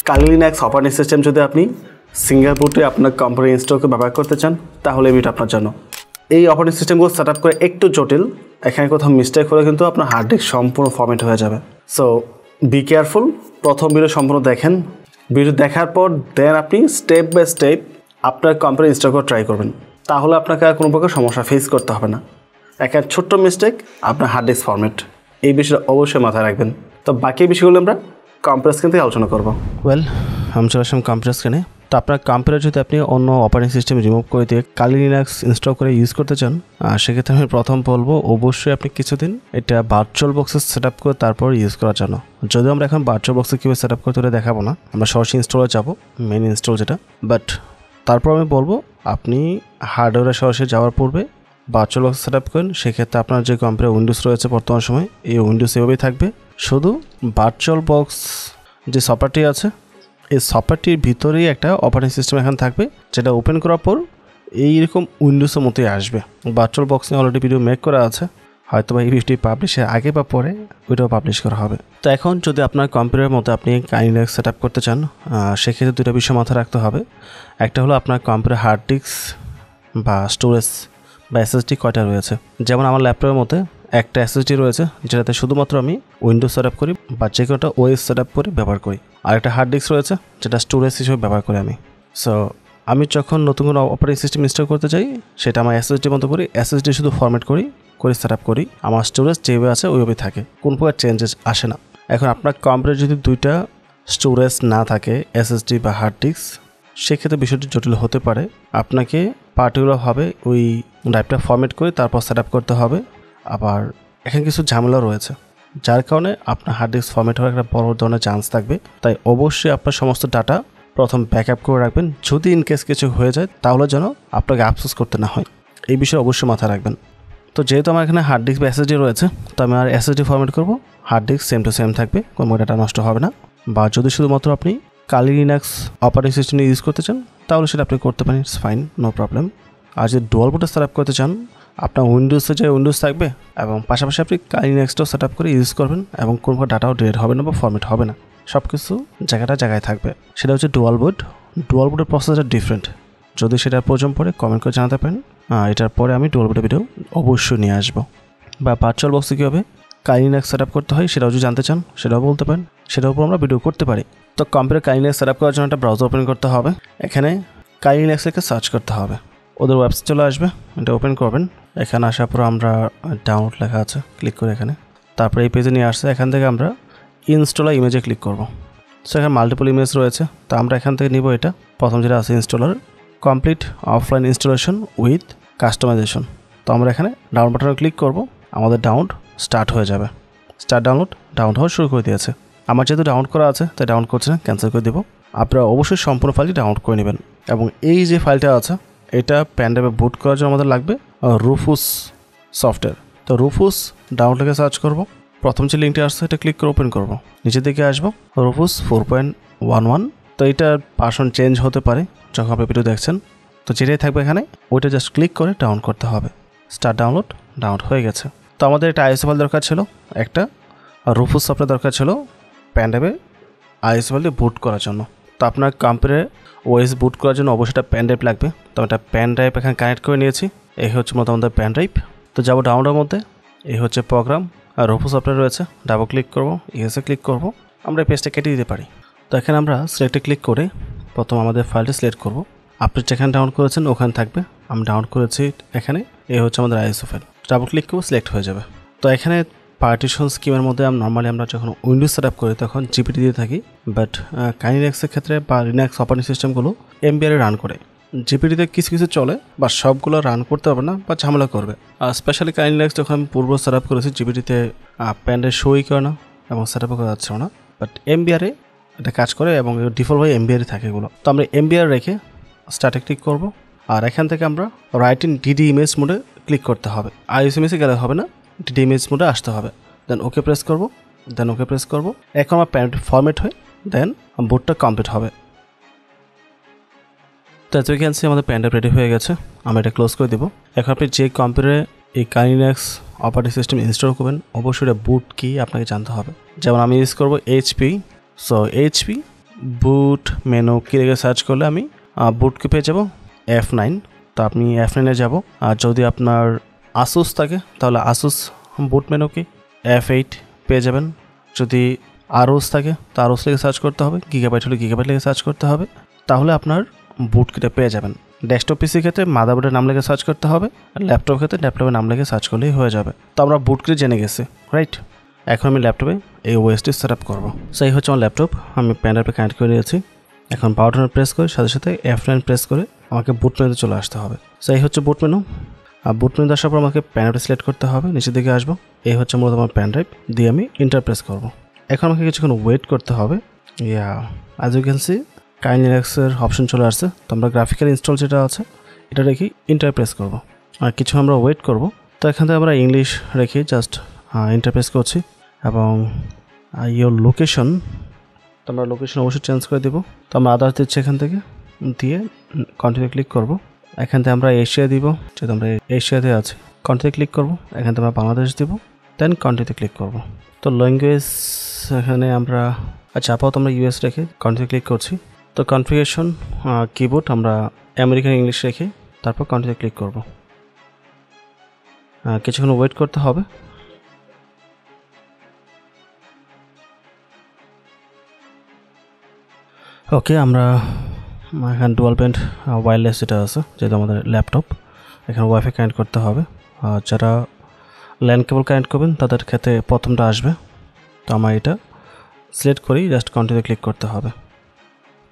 কালি Linux operating system যদি আপনি single বুটে আপনার কম্পিউটার ইনস্টলকে ব্যবহার করতে চান তাহলে এই ভিডিও আপনার জন্য। এই অপারেটিং সিস্টেমগুলো সেট আপ করে একটু জটিল, এখানে কোথাও মিস্টেক হলে কিন্তু আপনার হার্ড ডিস্ক সম্পূর্ণ ফরম্যাট হয়ে যাবে। সো বি কেয়ারফুল, প্রথম ভিডিও সম্পূর্ণ দেখেন, ভিডিও দেখার পর দেন আপনি স্টেপ বাই স্টেপ আপনার কম্পিউটার ইনস্টল করে ট্রাই করবেন, তাহলে আপনাকে আর কোনো প্রকার সমস্যা ফেস করতে হবে না। একটা ছোট্ট মিস্টেক আপনার হার্ড ডিস্ক ফরম্যাট, এই বিষয়টা অবশ্যই মাথায় রাখবেন। তো বাকি বিষয়গুলো আমরা কম্পিউটার স্ক্রিন থেকে আলোচনা করবো। আমি চলে আসলাম কম্পিউটার স্ক্রিনে। তো আপনার কম্পিউটার যদি আপনি অন্য অপারেটিং সিস্টেম রিমুভ করে দিয়ে কালি লিনাক্স ইনস্টল করে ইউজ করতে চান, সেক্ষেত্রে আমি প্রথম বলবো অবশ্যই আপনি কিছুদিন এটা ভার্চুয়াল বক্সে সেট আপ করে তারপর ইউজ করার জন্য। যদিও আমরা এখন ভার্চুয়াল বক্সে কীভাবে সেট আপ করতে হলে দেখাবো না, আমরা সরাসরি ইনস্টলে যাবো, মেন ইনস্টল যেটা। বাট তারপর আমি বলবো আপনি হার্ডওয়্যারে সরাসরি যাওয়ার পূর্বে ভার্চুয়াল বক্স সেট আপ করেন। সেক্ষেত্রে আপনার যে কম্পিউটার উইন্ডোজ রয়েছে বর্তমান সময়, এই উইন্ডোজ এভাবেই থাকবে, শুধু ভার্চুয়াল বক্স যে সফটওয়্যারটি আছে এই সফটওয়্যারটির ভিতরেই একটা অপারেটিং সিস্টেম এখন থাকবে, যেটা ওপেন করার পর এইরকম উইন্ডোজের মতোই আসবে। ভার্চুয়াল বক্স নিয়ে অলরেডি ভিডিও মেক করা আছে, হয়তো বা এই ভিডিওটি পাবলিশের আগে বা পরে ওইটাও পাবলিশ করা হবে। তো এখন যদি আপনার কম্পিউটারের মতো আপনি কালি লিনাক্স সেট আপ করতে চান, সেক্ষেত্রে দুটো বিষয় মাথায় রাখতে হবে। একটা হলো আপনার কম্পিউটার হার্ড ডিস্ক বা স্টোরেজ বা এসএসডি কয়টা রয়েছে। যেমন আমার ল্যাপটপের মধ্যে একটা এসএসডি রয়েছে, যেটাতে শুধুমাত্র আমি উইন্ডোজ সেট আপ করি বা যে কোনোটা ওএস সেট আপ করে ব্যবহার করি। আর একটা হার্ড ডিস্ক রয়েছে যেটা স্টোরেজ হিসেবে ব্যবহার করি আমি। সো আমি যখন নতুন কোনো অপারেটিং সিস্টেম ইনস্টল করতে চাই, সেটা আমার এসএসডির মতো করি, এসএসডি শুধু ফরম্যাট করি সেট আপ করি, আমার স্টোরেজ যেভাবে আছে ওইভাবেই থাকে, কোনো প্রকার চেঞ্জেস আসে না। এখন আপনার কম্পিউটার যদি দুইটা স্টোরেজ না থাকে, এসএসডি বা হার্ড ডিস্ক, সেক্ষেত্রে বিষয়টি জটিল হতে পারে। আপনাকে পার্টিকুলারভাবে ওই ড্রাইভটা ফরম্যাট করে তারপর সেট আপ করতে হবে। আবার এখানে কিছু ঝামেলা রয়েছে, যার কারণে আপনার হার্ড ডিস্ক ফরম্যাট হওয়ার একটা বড় ধরনের চান্স থাকবে। তাই অবশ্যই আপনার সমস্ত ডাটা প্রথম ব্যাকআপ করে রাখবেন, যদি ইনকেস কিছু হয়ে যায় তাহলে যেন আপনাকে আফসোস করতে না হয়, এই বিষয়ে অবশ্যই মাথায় রাখবেন। তো যেহেতু আমার এখানে হার্ড ডিস্ক বা এসএসডি রয়েছে, তো আমি আর এসএসডি ফরম্যাট করবো, hard disk same to same থাকবে, কোনো ডাটা নষ্ট হবে না। বা যদি শুধুমাত্র আপনি কালি লিনাক্স অপারেটিং সিস্টেম ইউজ করতে চান তাহলে সেটা আপনি করতে পারেন, ইটস ফাইন, নো প্রবলেম। আর যদি ডুয়াল বুটে সেট আপ করতে চান, আপনার উইন্ডোজে যে উইন্ডোজ থাকবে এবং পাশাপাশি আপনি কালি লিনাক্সটাও সেট আপ করে ইউজ করবেন এবং কোনো ডাটাও ডিলিট হবে না বা ফরম্যাট হবে না, সব কিছু জায়গায় থাকবে। সেটা হচ্ছে ডুয়াল বুট। ডুয়াল বুটের প্রসেসটা ডিফারেন্ট, যদি সেটার প্রয়োজন পড়ে কমেন্ট করে জানাতে পারেন। এটার পরে আমি ডুয়াল বুটের ভিডিও অবশ্যই নিয়ে আসবো। বা ভার্চুয়াল বক্সে কীভাবে কালি লিনাক্স সেট আপ করতে হয় সেটাও যদি জানতে চান সেটাও বলতে পারেন, সেটার উপর আমরা ভিডিও করতে পারি। তো কম্পিউটার কালি লিনাক্স সেট আপ করার জন্য একটা ব্রাউজার ওপেন করতে হবে, এখানে কালি লিনাক্স লিখে সার্চ করতে হবে, ওদের ওয়েবসাইট চলে আসবে, এটা ওপেন করবেন। এখানে আসার পর আমরা ডাউনলোড লেখা আছে, ক্লিক করে এখানে, তারপরে এই পেজে নিয়ে আসছে, এখান থেকে আমরা ইনস্টলার ইমেজে ক্লিক করব। সো এখানে মাল্টিপল ইমেজ রয়েছে, তো আমরা এখান থেকে নিব এটা, প্রথম যেটা আছে installer complete offline installation with customization. তো আমরা এখানে ডাউনলোড বাটনে ক্লিক করব, আমাদের ডাউনলোড স্টার্ট হয়ে যাবে। ডাউনলোড হওয়া শুরু করে দিয়েছে। আমার যেহেতু ডাউনলোড করা আছে তাই ডাউনলোড করছে না, ক্যান্সেল করে দেবো। আপনারা অবশ্যই সম্পূর্ণ ফাইলটি ডাউনলোড করে নেবেন। এবং এই যে ফাইলটা আছে এটা প্যানড্রাইভে বুট করার জন্য আমাদের লাগবে রুফুস সফটওয়্যার। তো রুফুস ডাউনলোড লিখে সার্চ করব, প্রথম যে লিঙ্কটি আসছে এটা ক্লিক করে ওপেন করব, নিচের দিকে আসবো রুফুস 4.11। তো এটার ভার্সন চেঞ্জ হতে পারে যখন আপনি ভিডিও দেখছেন, তো যেটাই থাকবে এখানে ওইটা জাস্ট ক্লিক করে ডাউনলোড করতে হবে। ডাউনলোড হয়ে গেছে। তো আমাদের একটা আইএসও ফাইল দরকার ছিল, একটা রুফুস সফটওয়্যার দরকার ছিল প্যানড্রাইভে আইএসও ফাইল দিয়ে বুট করার জন্য। তো আপনার কম্পিউটারে ওএস বুট করার জন্য অবশ্যই একটা প্যান ড্রাইভ লাগবে। তো একটা প্যান ড্রাইভ এখানে কানেক্ট করে নিয়েছি, এই হচ্ছে মতো আমাদের প্যান ড্রাইভ। তো যাবো ডাউনলোডের মধ্যে, এই হচ্ছে প্রোগ্রাম আর রুফুস সফটওয়্যার রয়েছে, ডাবল ক্লিক করবো, ইএসএ ক্লিক করবো, আমরা এই পেজটা কেটে দিতে পারি। তো এখানে আমরা সিলেক্টে ক্লিক করে প্রথম আমাদের ফাইলটা সিলেক্ট করব, আপনি যেখানে ডাউনলোড করেছেন ওখানে থাকবে, আমি ডাউনলোড করেছি এখানে, এই হচ্ছে আমাদের আইএসও ফাইল, ডাবল ক্লিক করবো, সিলেক্ট হয়ে যাবে। তো এখানে পার্টিশন স্কিমের মধ্যে নর্মালি আমরা যখন উইন্ডোজ সেট আপ করি তখন জিপিটি দিয়ে থাকি, বাট কালি লিনাক্সের ক্ষেত্রে বা লিনাক্স অপারেটিং সিস্টেমগুলো এমবিআরে রান করে। জিপিটিতে কিছু চলে বা সবগুলো রান করতে হবে না বা ঝামেলা করবে। আর স্পেশালি কালি লিনাক্স যখন আমি পূর্ব সেট আপ করেছি জিপিটিতে প্যান্ডের শোই করে না এবং সেট আপ করা যাচ্ছে না, বাট এমবিআরে এটা কাজ করে এবং ডিফল্ট হয়ে এমবিআরে থাকে এগুলো। তো আমরা এমবিআর রেখে স্টার্টে ক্লিক করব, আর এখান থেকে আমরা রাইট ইন ডিডি ইমেজ মোডে ক্লিক করতে হবে, আইএস ইমেজে গেলে হবে না, ডিডি ইমেজ মোডে আসতে হবে। দেন ওকে প্রেস করব, এখন আমার প্যান ফরম্যাট হয়, দেন বুটটা কমপ্লিট হবে। তো এত ক্যান্সি আমাদের প্যানটা রেডি হয়ে গেছে, আমরা এটা ক্লোজ করে দেবো। এখন আপনি যে কম্পিউটারে এই কালি লিনাক্স অপারেটিং সিস্টেম ইনস্টল করবেন অবশ্যই এটা বুট কি আপনাকে জানতে হবে। যেমন আমি ইউজ করবো এইচপি, সো এইচপি বুট মেনু কি রেখে সার্চ করলে আমি বুটকে পেয়ে যাব F9। তো আপনি F9-এ যাব। আর যদি আপনার আসুস থাকে তাহলে আসুস বুট মেনু কি F8 পেয়ে যাবেন। যদি আরোস থাকে তো আরোস লিখে সার্চ করতে হবে, গিগাবাইট হলে গিগাবাইট লিখে সার্চ করতে হবে, তাহলে আপনার বুট কিটা পেয়ে যাবেন। ডেস্কটপ পিসির ক্ষেত্রে মাদারবোর্ডের নাম লিখে সার্চ করতে হবে, আর ল্যাপটপের ক্ষেত্রে ল্যাপটপের নাম লিখে সার্চ করলেই হয়ে যাবে। তো আমরা বুট কিট জেনে গেছি, রাইট? এখন আমি ল্যাপটপে এই ওএসটি সেট আপ করবো। সো এই হচ্ছে আমার ল্যাপটপ, আমি পেন ড্রাইভে কানেক্ট করে নিয়েছি। এখন পাওয়ার বাটন প্রেস করে সাথে সাথে F9 প্রেস করে আমাকে বুট মেনুতে চলে আসতে হবে। সো এই হচ্ছে বুট মেনু। আর বুট মেনু আসার পর আমাকে পেন ড্রাইভ সিলেক্ট করতে হবে, নিচের দিকে আসবো। এই হচ্ছে মূলত আমার পেন ড্রাইভ, দিয়ে আমি ইন্টার প্রেস করবো। এখন আমাকে কিছুক্ষণ ওয়েট করতে হবে। As you can see kind লিনাক্সের অপশন চলে আসছে। তো আমরা গ্রাফিক্যাল ইনস্টল যেটা আছে এটা রেখে ইন্টার প্রেস করবো, আর কিছু আমরা ওয়েট করব। তো এখান থেকে আমরা ইংলিশ রেখে জাস্ট ইন্টার প্রেস করছি। এবং ইয়োর লোকেশন, তো আমরা লোকেশন অবশ্যই চেঞ্জ করে দেবো। তো আমরা আদার্স দিচ্ছি, এখান থেকে দিয়ে কন্টিনিউ ক্লিক করব। এখান থেকে আমরা এশিয়া দিব, যেহেতু আমরা এশিয়াতে আছি। কন্টিনিউ ক্লিক করব, এখান থেকে আমরা বাংলাদেশ দিব, দেন কন্টিনিউ ক্লিক করব। তো ল্যাঙ্গুয়েজ এখানে আমরা আপাতত আমরা ইউএস রেখে কন্টিনিউ ক্লিক করছি। তো কনফিগারেশন কিবোর্ড আমরা আমেরিকান ইংলিশ রেখে তারপর কন্টিনিউ ক্লিক করব। কিছুক্ষণ ওয়েট করতে হবে। ওকে, আমরা এখানে ডুয়াল ব্যান্ড ওয়্যারলেস যেটা আছে, যেহেতু আমাদের ল্যাপটপ, এখানে ওয়াইফাই কানেক্ট করতে হবে। যারা ল্যান কেবল কানেক্ট করবেন তাদের ক্ষেত্রে প্রথমটা আসবে। তো আমার এটা সিলেক্ট করি, জাস্ট কন্টিনিউ ক্লিক করতে হবে।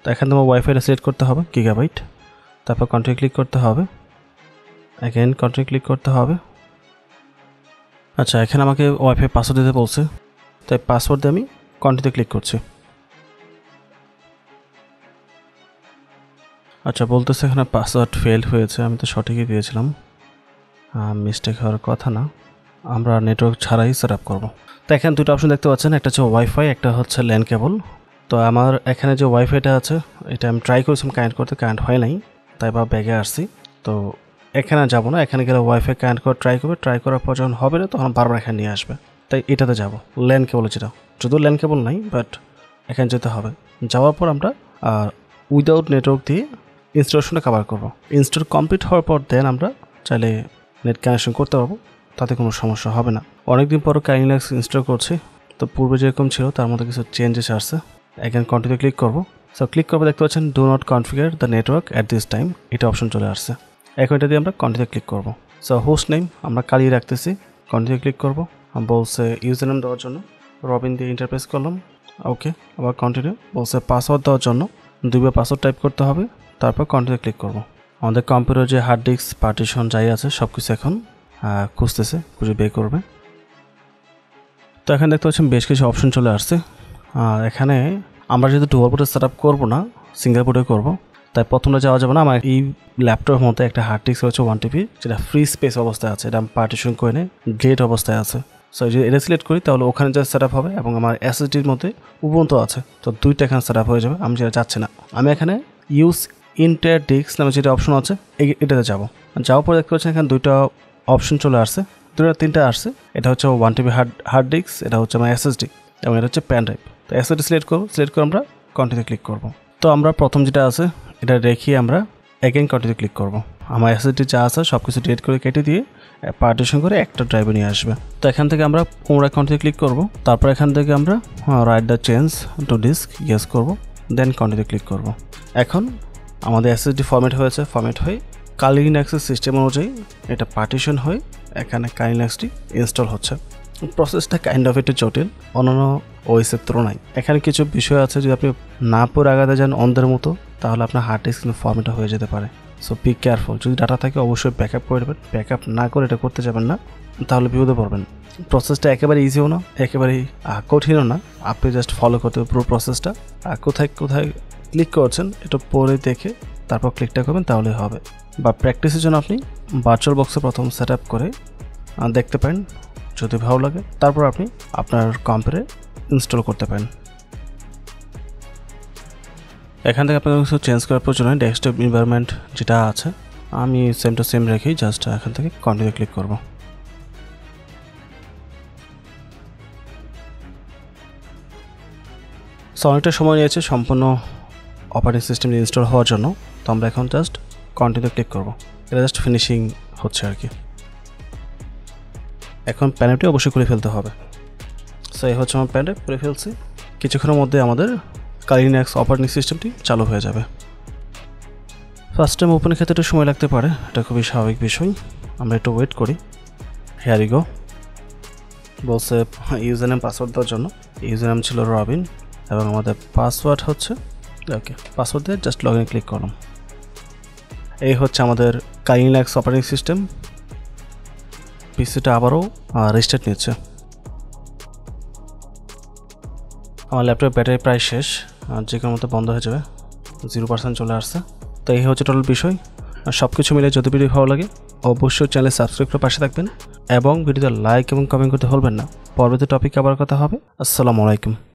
তো এখানে আমার ওয়াইফাইটা সিলেক্ট করতে হবে গিগাবাইট, তারপর কন্টিনিউ ক্লিক করতে হবে, অ্যাগেন কন্টিনিউ ক্লিক করতে হবে। আচ্ছা, এখানে আমাকে ওয়াইফাই পাসওয়ার্ড দিতে বলছে, তাই পাসওয়ার্ড দিয়ে আমি কন্টিনিউ ক্লিক করছি। আচ্ছা, বলতেছে এখানে পাসওয়ার্ড ফেল হয়েছে, আমি তো সঠিকই দিয়েছিলাম, মিস্টেক হওয়ার কথা না। আমরা নেটওয়ার্ক ছাড়াই সেট আপ করবো। তো এখানে দুটো অপশন দেখতে পাচ্ছেন, একটা হচ্ছে ওয়াইফাই, একটা হচ্ছে ল্যান কেবল। তো আমার এখানে যে ওয়াইফাইটা আছে এটা আমি ট্রাই করেছিলাম কানেক্ট করতে, কানেক্ট হয় নাই, তাই বা ব্যাগে আসছি। তো এখানে যাবো না, এখানে গেলে ওয়াইফাই কানেক্ট করে ট্রাই করার পর যখন হবে না তখন বারবার এখানে নিয়ে আসবে, তাই এটাতে যাব ল্যান কেবল, যেটা যদিও ল্যান কেবল নাই, বাট এখানে যেতে হবে। যাওয়ার পর আমরা উইদাউট নেটওয়ার্ক দিয়ে ইনস্টলেশনটা কভার করবো। ইনস্টল কমপ্লিট হওয়ার পর দেন আমরা চাইলে নেট কানেকশন করতে পারবো, তাতে কোনো সমস্যা হবে না। অনেকদিন পরও কাইন্ড লিনাক্স ইনস্টল করছি, তো পূর্বে যেরকম ছিল তার মধ্যে কিছু চেঞ্জেস আসছে। এখানে কন্টিনিউ ক্লিক করবো। সো ক্লিক করবো, দেখতে পাচ্ছেন do not configure the network at this time, এটা অপশন চলে আসছে। এখন এটা দিয়ে আমরা কন্টিনিউ ক্লিক করবো। সো হোস্ট নেম আমরা কালিয়ে রাখতেছি, কন্টিনিউ ক্লিক করবো। বলছে ইউজার নেম দেওয়ার জন্য রবিন দিয়ে ইন্টারপ্রেস করলাম, ওকে। আবার কন্টিনিউ বলছে পাসওয়ার্ড দেওয়ার জন্য 2বার পাসওয়ার্ড টাইপ করতে হবে, তারপর কন্টিনিউ ক্লিক করবো। আমাদের কম্পিউটার যে হার্ড ডিস্ক পার্টিশন যাই আছে সব কিছু এখন খুঁজে বের করবে। তো এখানে দেখতে পাচ্ছেন বেশ কিছু অপশন চলে আসছে। এখানে আমরা যেহেতু ডুয়াল বুটে সেট আপ করবো না, সিঙ্গেল বুটে করবো, তাই প্রথমটা যাওয়া যাবে না। আমার এই ল্যাপটপের মধ্যে একটা হার্ড ডিস্ক রয়েছে 1 TB, যেটা ফ্রি স্পেস অবস্থায় আছে, এটা আমি পার্টিশন করে নিয়ে গ্রেড অবস্থায় আছে। সো যদি এটা সিলেক্ট করি তাহলে ওখানে যা সেট আপ হবে, এবং আমার এসএসডির মধ্যে উবুন্টু আছে, তো দুইটা এখানে সেট আপ হয়ে যাবে। আমি যেটা চাচ্ছি না, আমি এখানে ইউজ ইন্টার ডিস্ক নামে যেটা অপশন আছে এটাতে যাবো। যাওয়ার পর দেখতে পাচ্ছেন এখানে দুইটা অপশন চলে আসছে, তিনটা আসছে। এটা হচ্ছে 1 TB হার্ড ডিস্ক, এটা হচ্ছে আমার এসএসডি, এবং এটা হচ্ছে পেন ড্রাইভ। তো এসএসডি সিলেক্ট করে আমরা কন্টিনিউ ক্লিক করবো। তো আমরা প্রথম যেটা আছে এটা রেখে আমরা অ্যাগেন কন্টিনিউ ক্লিক করবো। আমার এসএসডি যা আছে সব কিছু ডিলিট করে কেটে দিয়ে পার্টিশন করে একটা ড্রাইভে নিয়ে আসবে। তো এখান থেকে আমরা পুনরায় কন্টিনিউ ক্লিক করবো। তারপর এখান থেকে আমরা write the change to disk yes করবো, দেন কন্টিনিউ ক্লিক করবো। এখন আমাদের এসএসডি ফরম্যাট হয়ে কালি লিনাক্সের সিস্টেম অনুযায়ী এটা পার্টিশন হয়ে এখানে কালি লিনাক্সটি ইনস্টল হচ্ছে। প্রসেসটা কাইন্ড অফ একটু জটিল অন্যান্য ওএসের তুলনায়। এখানে কিছু বিষয় আছে, যদি আপনি না পরে আগাতে যান অন্ধের মতো, তাহলে আপনার হার্ড ডিস্ক কিন্তু ফরম্যাট হয়ে যেতে পারে। সো বি কেয়ারফুল, যদি ডাটা থাকে অবশ্যই ব্যাকআপ করে দেবেন, ব্যাকআপ না করে এটা করতে যাবেন না, তাহলে বিপদে পড়বেন। প্রসেসটা একেবারে ইজিও না, একেবারেই কঠিনও না, আপনি জাস্ট ফলো করতে হবে পুরো প্রসেসটা। কোথায় ক্লিক করছেন এটা পরে দেখে তারপর ক্লিকটা করবেন, তাহলেই হবে। বা প্র্যাকটিসের জন্য আপনি ভার্চুয়াল বক্সে প্রথম সেট আপ করে দেখতে পারেন, যদি ভালো লাগে তারপর আপনি আপনার কম্পিউটারে ইনস্টল করতে পারেন। এখান থেকে আপনার কিছু চেঞ্জ করার প্রয়োজন হয়। ডেস্কটপ এনভায়রনমেন্ট যেটা আছে আমি সেম টু সেম রেখেই জাস্ট এখান থেকে কন্টিনিউ ক্লিক করব। সো সো অনেকটা সময় নিয়েছে সম্পূর্ণ অপারেটিং সিস্টেম ইনস্টল হওয়ার জন্য। তো আমরা এখন জাস্ট কন্টিনিউ ক্লিক করব। এটা জাস্ট ফিনিশিং হচ্ছে আর কি। এখন প্যানেলটি অবশ্যই করে ফেলতে হবে। সো এই হচ্ছে আমার প্যানেল করে ফেলছি। কিছুক্ষণের মধ্যে আমাদের কালি লিনাক্স অপারেটিং সিস্টেমটি চালু হয়ে যাবে। ফার্স্ট টাইম ওপেনের ক্ষেত্রে একটু সময় লাগতে পারে, এটা খুবই স্বাভাবিক বিষয়। আমরা একটু ওয়েট করি। হেয়ার ই গো, বলছে ইউজার নেম পাসওয়ার্ড দেওয়ার জন্য। ইউজার নেম ছিল রবিন এবং আমাদের পাসওয়ার্ড হচ্ছে ওকে। পাসওয়ার্ড দিয়ে জাস্ট লগ ইন ক্লিক করলাম। এই হচ্ছে আমাদের কালি লিনাক্স অপারেটিং সিস্টেম। পিসিটা আবারও রিস্টার্ট নিচ্ছে। আমার ল্যাপটপের ব্যাটারি প্রায় শেষ, যে কোনো মতো বন্ধ হয়ে যাবে। 0% চলে আসছে। তো এই হচ্ছে টোটাল বিষয়। সব কিছু মিলে যদি ভিডিও ভালো লাগে অবশ্যই চ্যানেল সাবস্ক্রাইব করে পাশে থাকবেন এবং ভিডিওতে লাইক এবং কমেন্ট করতে ভুলবেন না। পরবর্তী টপিকে আবার কথা হবে। আসসালামু আলাইকুম।